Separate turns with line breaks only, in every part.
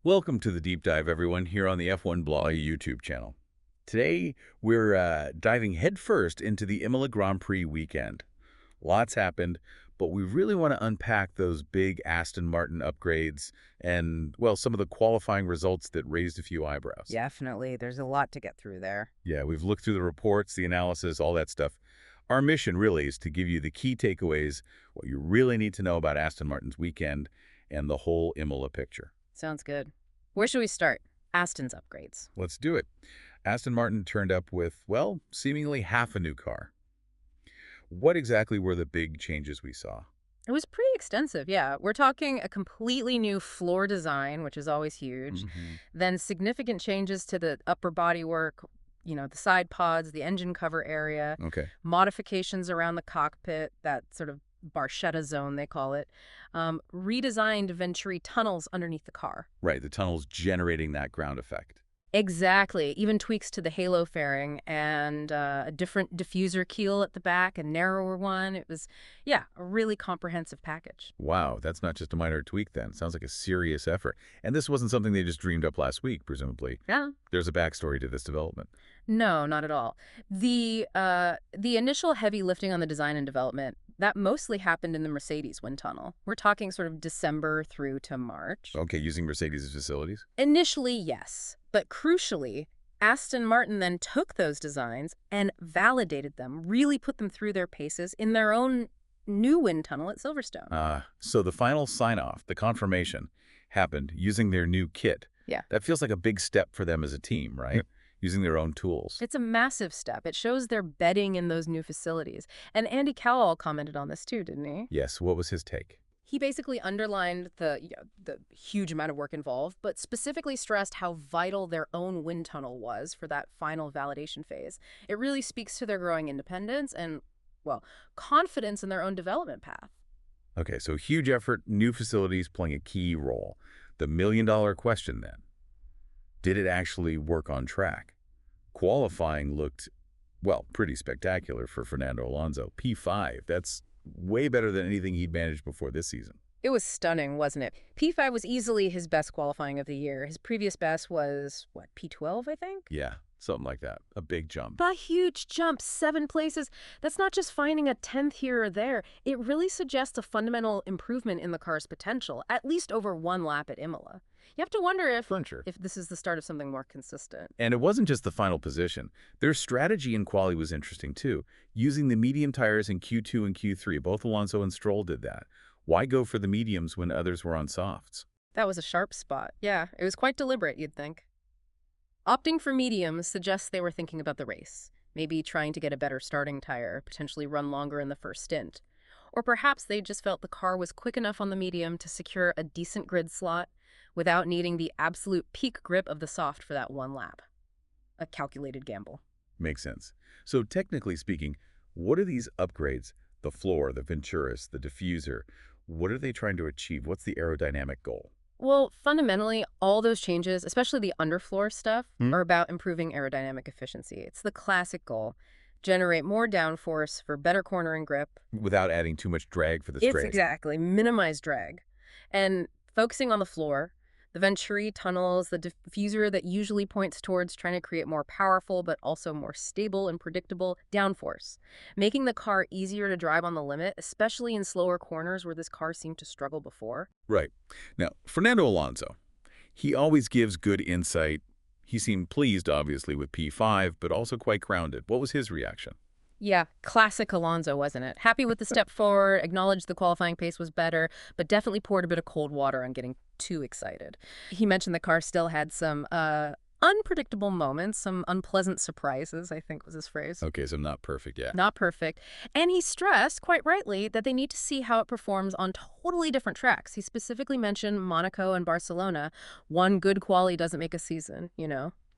Welcome to the deep dive, everyone, here on the F1 Blog YouTube channel. Today, we're diving headfirst into the Imola Grand Prix weekend. Lots happened, but we really want to unpack those big Aston Martin upgrades and, well, some of the qualifying results that raised a few eyebrows.
Definitely. There's a lot to get through there.
Yeah, we've looked through the reports, the analysis, all that stuff. Our mission really is to give you the key takeaways, what you really need to know about Aston Martin's weekend, and the whole Imola picture.
Sounds good. Where should we start? Aston's upgrades.
Let's do it. Aston Martin turned up with, well, seemingly half a new car. What exactly were the big changes we saw?
It was pretty extensive, yeah. We're talking a completely new floor design, which is always huge. Then significant changes to the upper bodywork, the side pods, the engine cover area.
Okay.
Modifications around the cockpit, that sort of barchetta zone, they call it. Redesigned Venturi tunnels underneath the car.
Right, the tunnel's generating that ground effect.
Exactly. Even tweaks to the halo fairing and a different diffuser keel at the back, a narrower one. It was, yeah, a really comprehensive package.
Wow, that's not just a minor tweak then. Sounds like a serious effort. And this wasn't something they just dreamed up last week, presumably.
Yeah.
There's a backstory to this development.
No, not at all. The initial heavy lifting on the design and development, that mostly happened in the Mercedes wind tunnel. We're talking sort of December through to March.
Okay, using Mercedes' facilities?
Initially, yes. But crucially, Aston Martin then took those designs and validated them, really put them through their paces in their own new wind tunnel at Silverstone.
So the final sign-off, the confirmation, happened using their new kit.
Yeah.
That feels like a big step for them as a team, right? Using their own tools.
It's a massive step. It shows they're betting in those new facilities. And Andy Cowell commented on this too, didn't he?
Yes, what was his take?
He basically underlined the huge amount of work involved, but specifically stressed how vital their own wind tunnel was for that final validation phase. It really speaks to their growing independence and, well, confidence in their own development path.
Okay, so huge effort, new facilities playing a key role. The million-dollar question then, did it actually work on track? Qualifying looked, well, pretty spectacular for Fernando Alonso. P5, that's way better than anything he'd managed before this season.
It was stunning, wasn't it? P5 was easily his best qualifying of the year. His previous best was, what, P12, I think?
Yeah, something like that. A big jump.
A huge jump, 7 places. That's not just finding a 10th here or there. It really suggests a fundamental improvement in the car's potential, at least over 1 lap at Imola. You have to wonder if this is the start of something more consistent.
And it wasn't just the final position. Their strategy in quali was interesting, too. Using the medium tires in Q2 and Q3, both Alonso and Stroll did that. Why go for the mediums when others were on softs?
That was a sharp spot. Yeah, it was quite deliberate, you'd think. Opting for mediums suggests they were thinking about the race, maybe trying to get a better starting tire, potentially run longer in the first stint. Or perhaps they just felt the car was quick enough on the medium to secure a decent grid slot without needing the absolute peak grip of the soft for that 1 lap. A calculated gamble.
Makes sense. So technically speaking, what are these upgrades? The floor, the Venturis, the diffuser. What are they trying to achieve? What's the aerodynamic goal?
Well, fundamentally, all those changes, especially the underfloor stuff, are about improving aerodynamic efficiency. It's the classic goal. Generate more downforce for better cornering grip.
Without adding too much drag for the straight.
Exactly. Minimize drag. And focusing on the floor, the Venturi tunnels, the diffuser that usually points towards trying to create more powerful but also more stable and predictable downforce, making the car easier to drive on the limit, especially in slower corners where this car seemed to struggle before.
Right. Now, Fernando Alonso, he always gives good insight. He seemed pleased, obviously, with P5, but also quite grounded. What was his reaction?
Yeah, classic Alonso, wasn't it? Happy with the step forward, acknowledged the qualifying pace was better, but definitely poured a bit of cold water on getting too excited. He mentioned the car still had some unpredictable moments, some unpleasant surprises, I think was his phrase.
Okay, so not perfect yet.
Not perfect. And he stressed, quite rightly, that they need to see how it performs on totally different tracks. He specifically mentioned Monaco and Barcelona. One good quali doesn't make a season,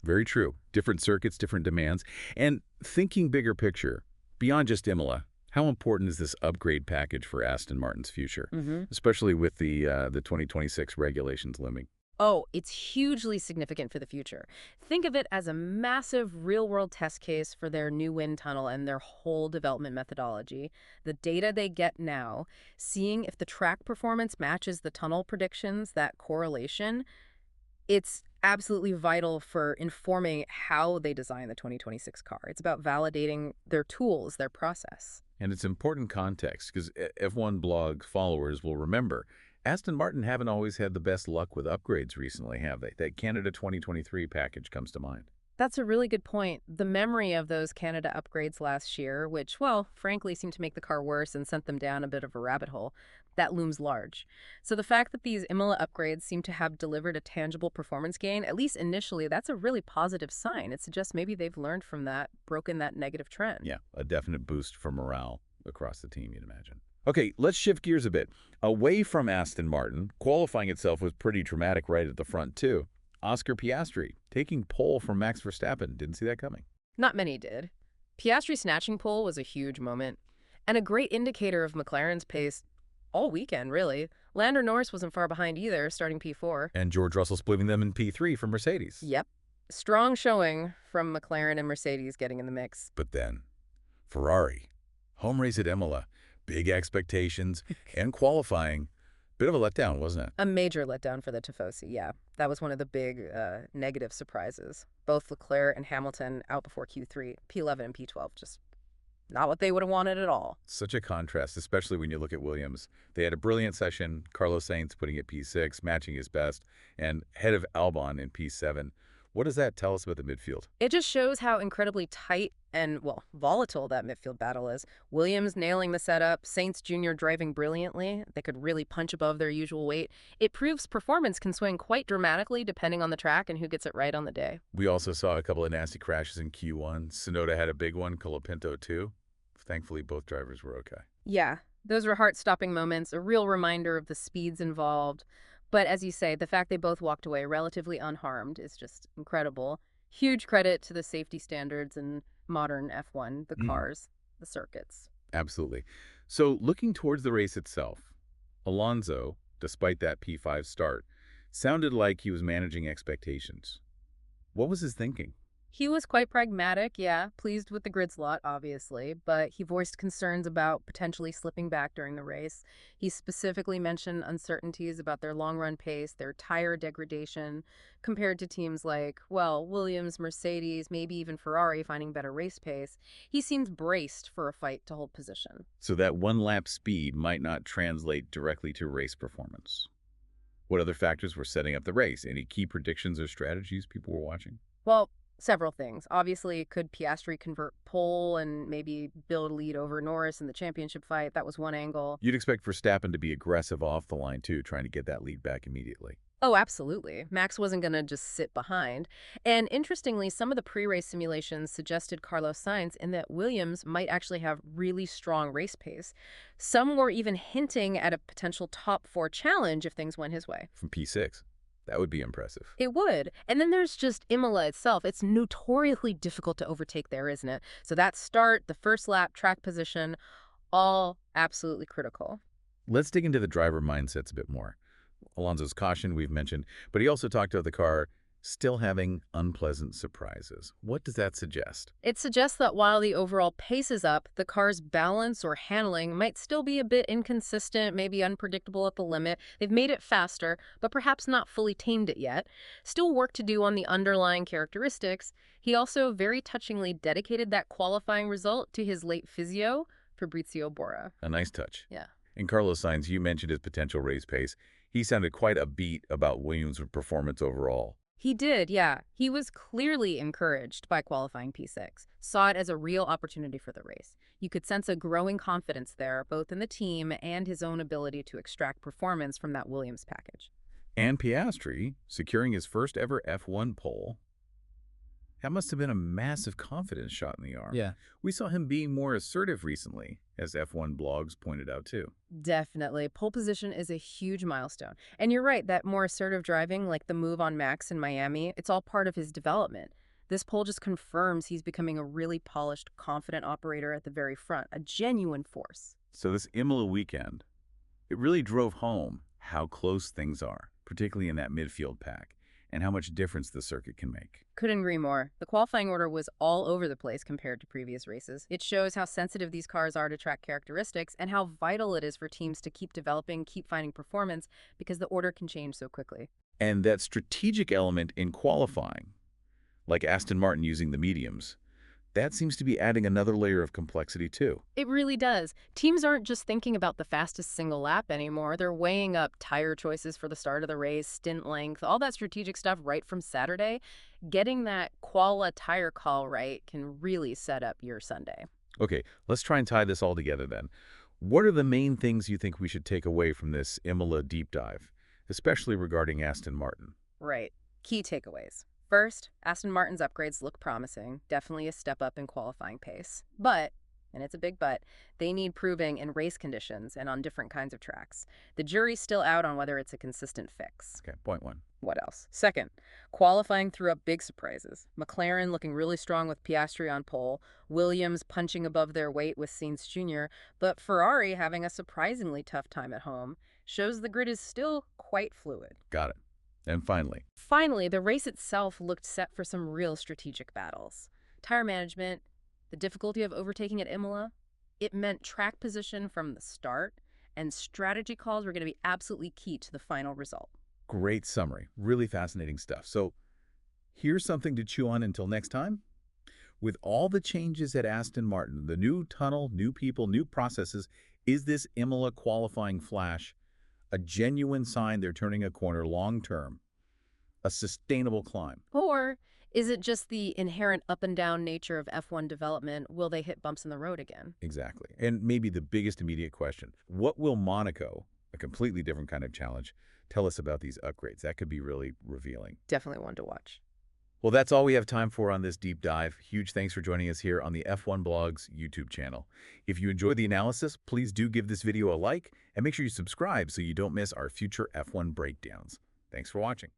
Very true. Different circuits, different demands. And thinking bigger picture, beyond just Imola, how important is this upgrade package for Aston Martin's future, especially with the 2026 regulations looming?
Oh, it's hugely significant for the future. Think of it as a massive real-world test case for their new wind tunnel and their whole development methodology. The data they get now, seeing if the track performance matches the tunnel predictions, that correlation, It's absolutely vital for informing how they design the 2026 car. It's about validating their tools, their process.
And it's important context because F1 blog followers will remember Aston Martin haven't always had the best luck with upgrades recently, have they? That Canada 2023 package comes to mind.
That's a really good point. The memory of those Canada upgrades last year, which, well, frankly seemed to make the car worse and sent them down a bit of a rabbit hole, that looms large. So the fact that these Imola upgrades seem to have delivered a tangible performance gain, at least initially, that's a really positive sign. It suggests maybe they've learned from that, broken that negative trend.
Yeah, a definite boost for morale across the team, you'd imagine. Okay, let's shift gears a bit. Away from Aston Martin, qualifying itself was pretty dramatic right at the front, too. Oscar Piastri taking pole from Max Verstappen. Didn't see that coming.
Not many did. Piastri snatching pole was a huge moment, and a great indicator of McLaren's pace all weekend, really. Lando Norris wasn't far behind either, starting P4.
And George Russell splitting them in P3 for Mercedes.
Yep. Strong showing from McLaren and Mercedes getting in the mix.
But then, Ferrari, home race at Imola, big expectations, and qualifying. Bit of a letdown, wasn't it?
A major letdown for the Tifosi, yeah. That was one of the big negative surprises. Both Leclerc and Hamilton out before Q3, P11 and P12, just not what they would have wanted at all.
Such a contrast, especially when you look at Williams. They had a brilliant session, Carlos Sainz putting it P6, matching his best, and head of Albon in P7. What does that tell us about the midfield?
It just shows how incredibly tight and, well, volatile that midfield battle is. Williams nailing the setup, Saints Jr. driving brilliantly. They could really punch above their usual weight. It proves performance can swing quite dramatically depending on the track and who gets it right on the day.
We also saw a couple of nasty crashes in Q1. Sonoda had a big one, Colapinto too. Thankfully, both drivers were okay.
Yeah, those were heart-stopping moments, a real reminder of the speeds involved. But as you say, the fact they both walked away relatively unharmed is just incredible. Huge credit to the safety standards in modern F1, the cars, the circuits.
Absolutely. So looking towards the race itself, Alonso, despite that P5 start, sounded like he was managing expectations. What was his thinking?
He was quite pragmatic, yeah, pleased with the grid slot, obviously, but he voiced concerns about potentially slipping back during the race. He specifically mentioned uncertainties about their long-run pace, their tire degradation, compared to teams like, well, Williams, Mercedes, maybe even Ferrari finding better race pace. He seems braced for a fight to hold position.
So that one-lap speed might not translate directly to race performance. What other factors were setting up the race? Any key predictions or strategies people were watching?
Well, several things. Obviously, could Piastri convert pole and maybe build a lead over Norris in the championship fight? That was one angle.
You'd expect Verstappen to be aggressive off the line, too, trying to get that lead back immediately.
Oh, absolutely. Max wasn't going to just sit behind. And interestingly, some of the pre-race simulations suggested Carlos Sainz in that Williams might actually have really strong race pace. Some were even hinting at a potential top 4 challenge if things went his way.
From P6. That would be impressive.
It would. And then there's just Imola itself. It's notoriously difficult to overtake there, isn't it? So that start, the first lap, track position, all absolutely critical.
Let's dig into the driver mindsets a bit more. Alonso's caution we've mentioned, but he also talked about the car still having unpleasant surprises. What does that suggest?
It suggests that while the overall pace is up, the car's balance or handling might still be a bit inconsistent, maybe unpredictable at the limit. They've made it faster, but perhaps not fully tamed it yet. Still work to do on the underlying characteristics. He also very touchingly dedicated that qualifying result to his late physio, Fabrizio Bora.
A nice touch.
Yeah.
And Carlos Sainz, you mentioned his potential race pace. He sounded quite upbeat about Williams' performance overall.
He did, yeah. He was clearly encouraged by qualifying P6, saw it as a real opportunity for the race. You could sense a growing confidence there, both in the team and his own ability to extract performance from that Williams package.
And Piastri, securing his first ever F1 pole. That must have been a massive confidence shot in the arm.
Yeah.
We saw him being more assertive recently, as F1 blogs pointed out too.
Definitely. Pole position is a huge milestone. And you're right, that more assertive driving, like the move on Max in Miami, it's all part of his development. This pole just confirms he's becoming a really polished, confident operator at the very front, a genuine force.
So this Imola weekend, it really drove home how close things are, particularly in that midfield pack, and how much difference the circuit can make.
Couldn't agree more. The qualifying order was all over the place compared to previous races. It shows how sensitive these cars are to track characteristics and how vital it is for teams to keep developing, keep finding performance, because the order can change so quickly.
And that strategic element in qualifying, like Aston Martin using the mediums, that seems to be adding another layer of complexity too.
It really does. Teams aren't just thinking about the fastest single lap anymore. They're weighing up tire choices for the start of the race, stint length, all that strategic stuff right from Saturday. Getting that quala tire call right can really set up your Sunday.
Okay, let's try and tie this all together then. What are the main things you think we should take away from this Imola deep dive, especially regarding Aston Martin?
Right. Key takeaways. First, Aston Martin's upgrades look promising, definitely a step up in qualifying pace. But, and it's a big but, they need proving in race conditions and on different kinds of tracks. The jury's still out on whether it's a consistent fix.
Okay, point one.
What else? Second, qualifying threw up big surprises. McLaren looking really strong with Piastri on pole, Williams punching above their weight with Sainz Jr., but Ferrari having a surprisingly tough time at home shows the grid is still quite fluid.
Got it. And
Finally, the race itself looked set for some real strategic battles. Tire management, the difficulty of overtaking at Imola, it meant track position from the start, and strategy calls were going to be absolutely key to the final result.
great summary. Really fascinating stuff. So here's something to chew on until next time. With all the changes at Aston Martin, the new tunnel, new people, new processes, is this Imola qualifying flash a genuine sign they're turning a corner long-term, a sustainable climb?
Or is it just the inherent up and down nature of F1 development? Will they hit bumps in the road again?
Exactly. And maybe the biggest immediate question, what will Monaco, a completely different kind of challenge, tell us about these upgrades? That could be really revealing.
Definitely one to watch.
Well, that's all we have time for on this deep dive. Huge thanks for joining us here on the F1 Blogs YouTube channel. If you enjoyed the analysis, please do give this video a like and make sure you subscribe so you don't miss our future F1 breakdowns. Thanks for watching.